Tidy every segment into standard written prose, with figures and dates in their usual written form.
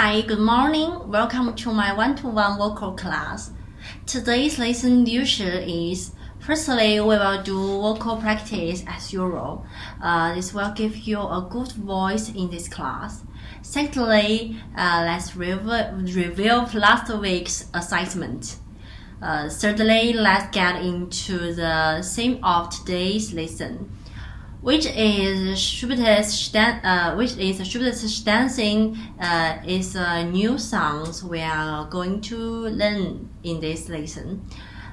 Hi, good morning. Welcome to my one-to-one vocal class. Today's lesson is firstly, we will do vocal practice as usual. This will give you a good voice in this class. Secondly, let's review last week's assignment. Thirdly, let's get into the theme of today's lesson, which is Ständchen. Is a new songs we are going to learn in this lesson.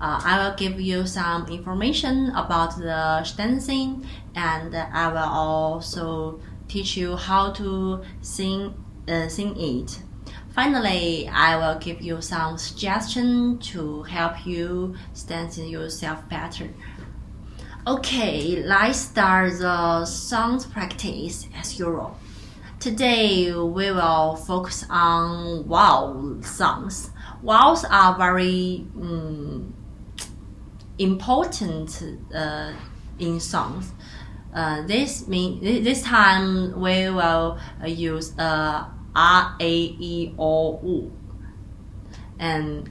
I will give you some information about the Ständchen, and I will also teach you how to sing it. Finally, I will give you some suggestions to help you Ständchen yourself better. Okay, let's start the songs practice as usual. Today we will focus on vowel songs. Vowels are very important in songs. This time we will use R, A, E, O, U, and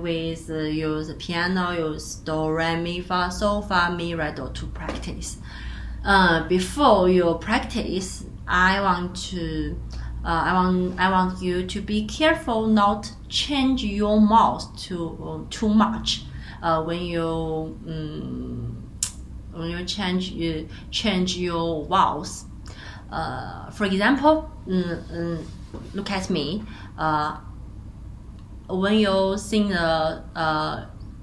with use piano, use do, re, mi, fa, sol, fa, mi, re, do to practice. Before you practice, I want you to be careful not change your mouth too much when you change your vowels. For example, look at me. When you sing the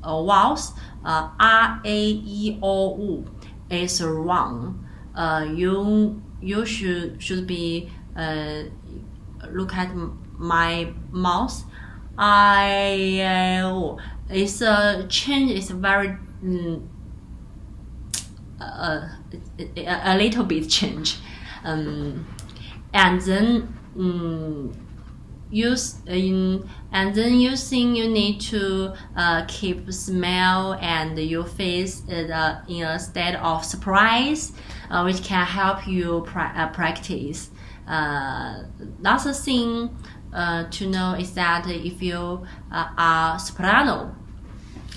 vowels, R, A, E, O, U is wrong. You should be look at my mouth. It's a change. It's very a little bit change, and then you need to keep smile and your face in a state of surprise, which can help you practice. Another thing to know is that if you are soprano,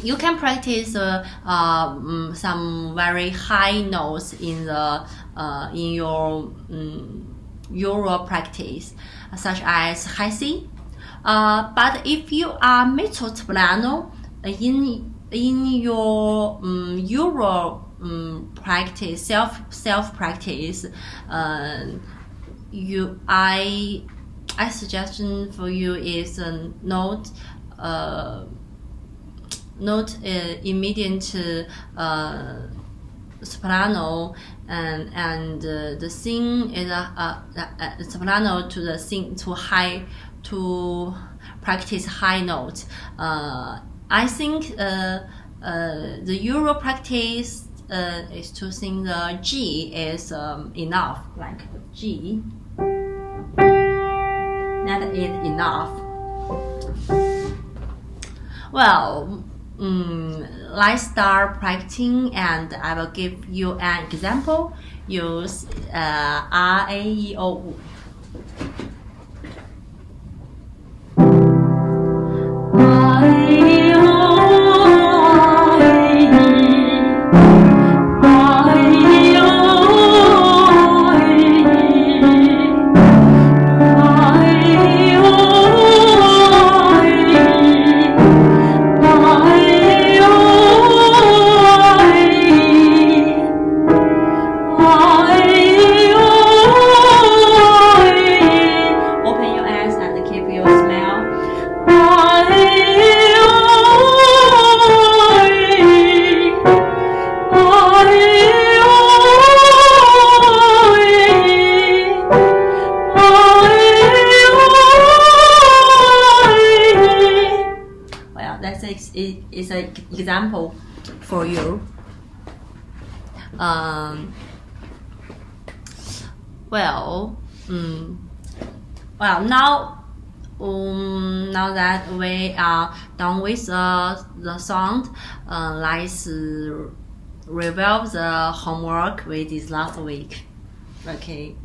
you can practice some very high notes in your practice, such as high C. But if you are mezzo soprano, in your Euro practice, self practice, I suggestion for you is not immediate soprano, and the sing is a soprano to the sing to practice high notes. I think the Euro practice is to sing the G is enough, like the G. That is enough. Well, let's start practicing, and I will give you an example. Use R, A, E, O, U. Is an example for you. Now that we are done with the song, let's review the homework we did last week. Okay.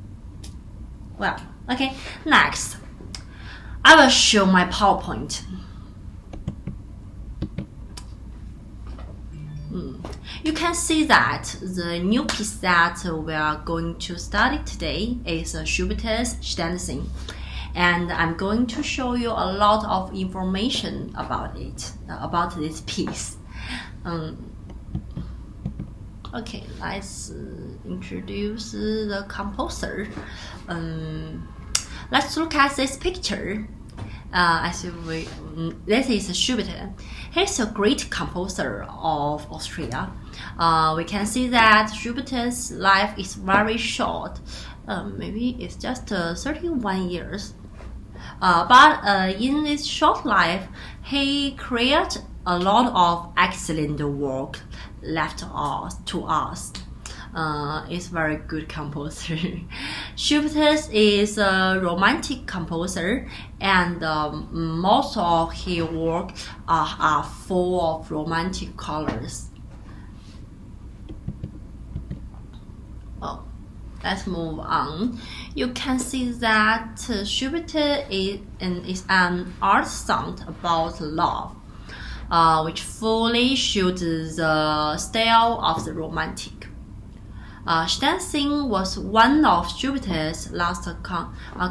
Well, okay. Next, I will show my PowerPoint. You can see that the new piece that we are going to study today is Schubert's Ständchen, and I'm going to show you a lot of information about it, about this piece. Okay, let's introduce the composer. Let's look at this picture. This is Schubert. He's a great composer of Austria. We can see that Schubert's life is very short. Maybe it's just 31 years. But in this short life, he created a lot of excellent work left to us. Is very good composer. Schubert is a romantic composer, and most of his work are full of romantic colors. Let's move on. You can see that Schubert is an art song about love, which fully shows the style of the romantic. Ständchen was one of Schubert's last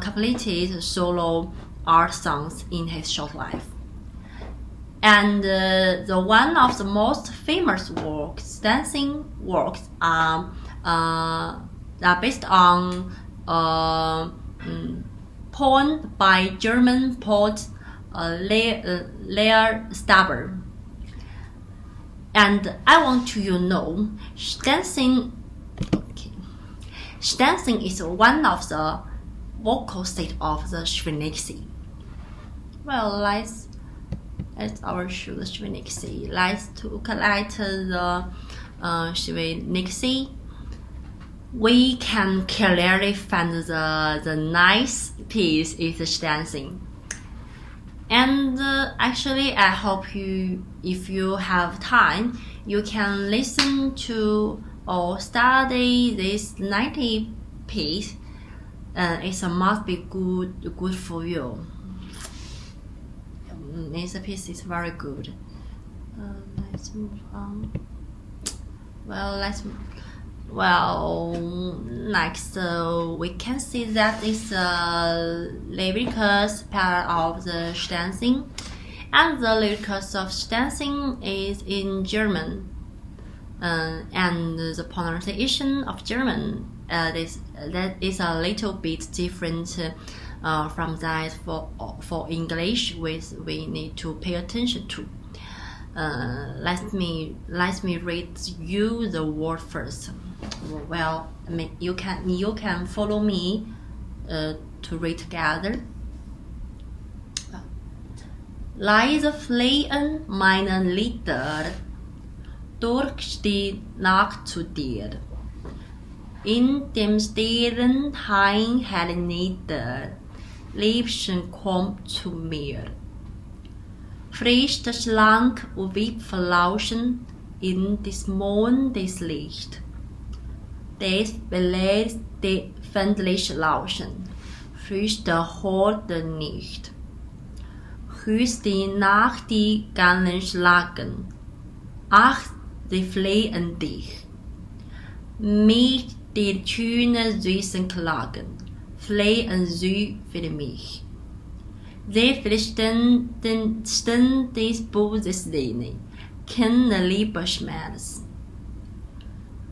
completed solo art songs in his short life. And the one of the most famous works, Ständchen works, are based on poem by German poet Lea Staber. And I want you to know, Ständchen is one of the vocal state of the Schweinische. Well, let's show the Schweinische. Let's look at the Schweinische. We can clearly find the nice piece is the Ständchen. And actually, I hope if you have time, you can listen to or study this 90 piece. It must be good for you. This piece is very good. Let's move on. Next we can see that it's the lyrics part of the Ständchen, and the lyrics of Ständchen is in German. And the pronunciation of German that is a little bit different from that for English, which we need to pay attention to. Let me read you the word first. Well, you can follow me to read together. Leise flehen meine Lieder durch die Nacht zu dir. In dem stillen Hain hernieder, Liebchen komm zu mir. Frisch das Schlank und Wipfel lauschen in des Mondes Licht. Des belässt die fändliche Lauschen, frisch der Horde nicht. Hüst die Nacht die Gannen schlagen, ach, sie flehen dich. Mit die schönen süßen Klagen, flehen sie für mich. Sie flüchten des Boses Sehne, kennen Liebesschmerz.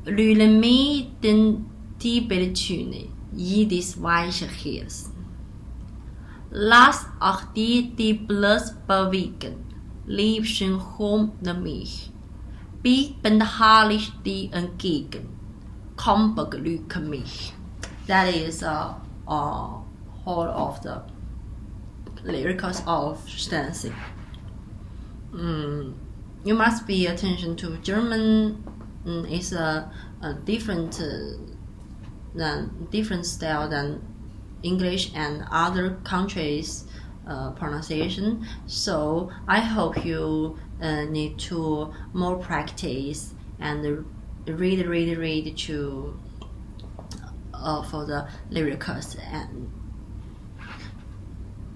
Lülle mir die Bildschöne, jedes weiche Herz. Lass auch die bloß bewegen, Liebchen komm nach mich. Bieten herrlich die entgegen, komm beglücke mich. That is whole of the lyrics of Ständchen. You must pay attention to German. It's a different style than English and other countries' pronunciation. So I hope you need to more practice and read to for the lyrics,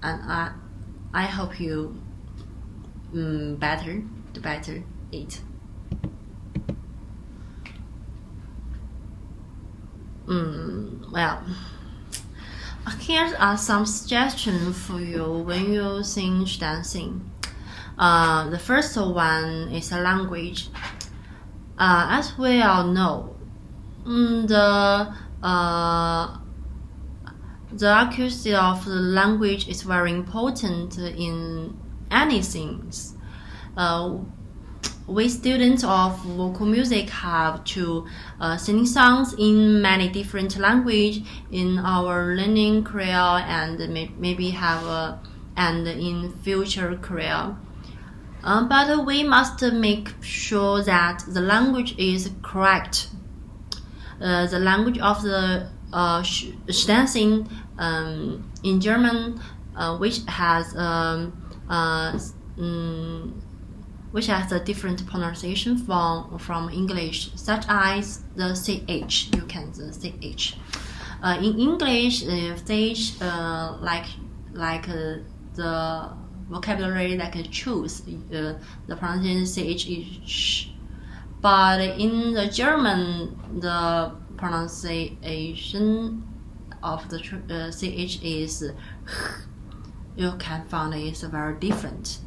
and I hope you better it. Well, here are some suggestions for you when you sing dancing. The first one is a language. As we all know, the accuracy of the language is very important in anything. We students of vocal music have to sing songs in many different languages in our learning career, and maybe have and in future career. But we must make sure that the language is correct. The language of the dancing in German, which has a different pronunciation from English, such as the ch. You can the ch. In English, ch the vocabulary like choose. The pronunciation ch is sh. But in the German, the pronunciation of the ch is you can find it's very different.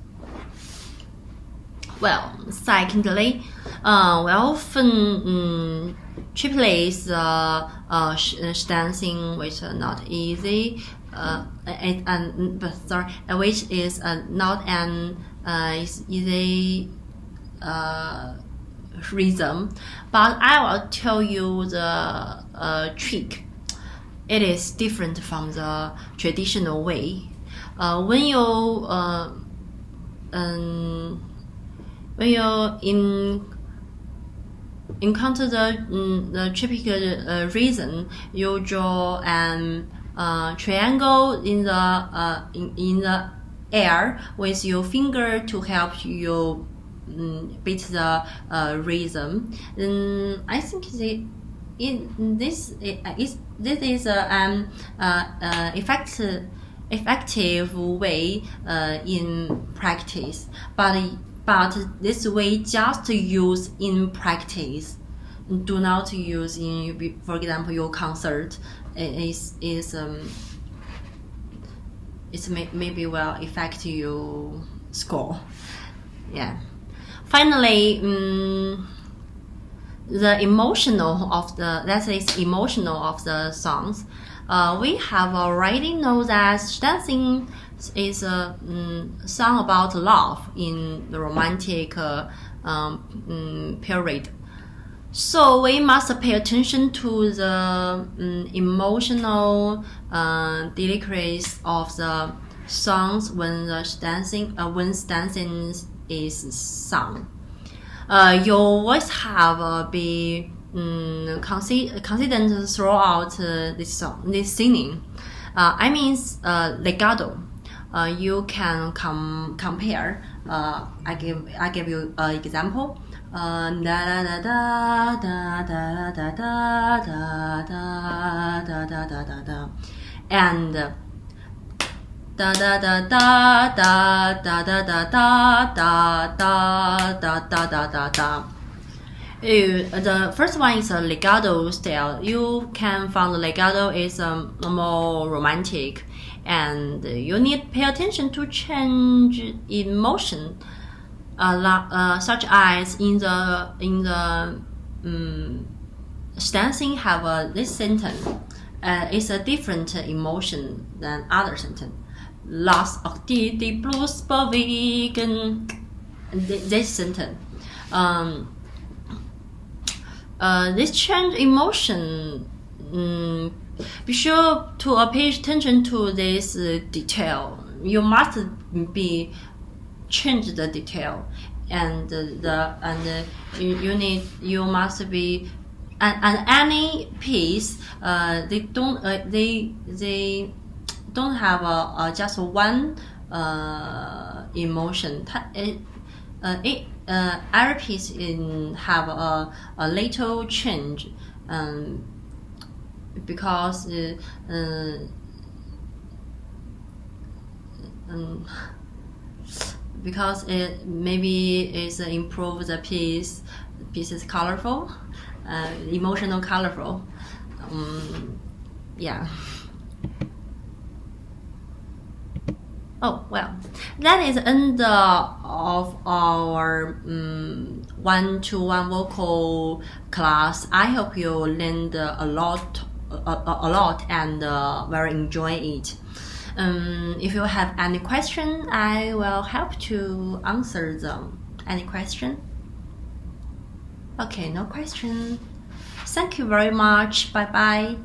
Well, secondly, we often triplets dancing, which are not easy, which is not an easy rhythm. But I will tell you the trick. It is different from the traditional way. When you encounter the typical reason, you draw an triangle in the air with your finger to help you beat the rhythm. I think this is an effective way in practice, but this way just use in practice. Do not use in, for example, your concert. It's maybe will affect your score. Yeah. Finally, the emotional of the songs. We have already know that dancing is a song about love in the romantic period. So we must pay attention to the emotional lyrics of the songs when dancing is sung. Your voice have be consistent throughout this singing. I mean legato. You can compare. I give you an example. Da da da da da da da da da da da da da da, and da da da da da da da da da da da da da da. The first one is a legato style. You can find the legato is more romantic, and you need to pay attention to change emotion, such as in the dancing have this sentence. It's a different emotion than other sentence. Lost of the blues bewegen. This sentence. This change emotion, be sure to pay attention to this detail. You must be change the detail, and you must be and any piece they don't have just one emotion. every piece have a little change, because because it maybe is improve the piece is colorful, emotional colorful. Yeah. Oh well, that is the end of our one-to-one vocal class. I hope you learned a lot and very enjoy it. If you have any question, I will help to answer them. Any question? Okay, no question. Thank you very much. Bye bye.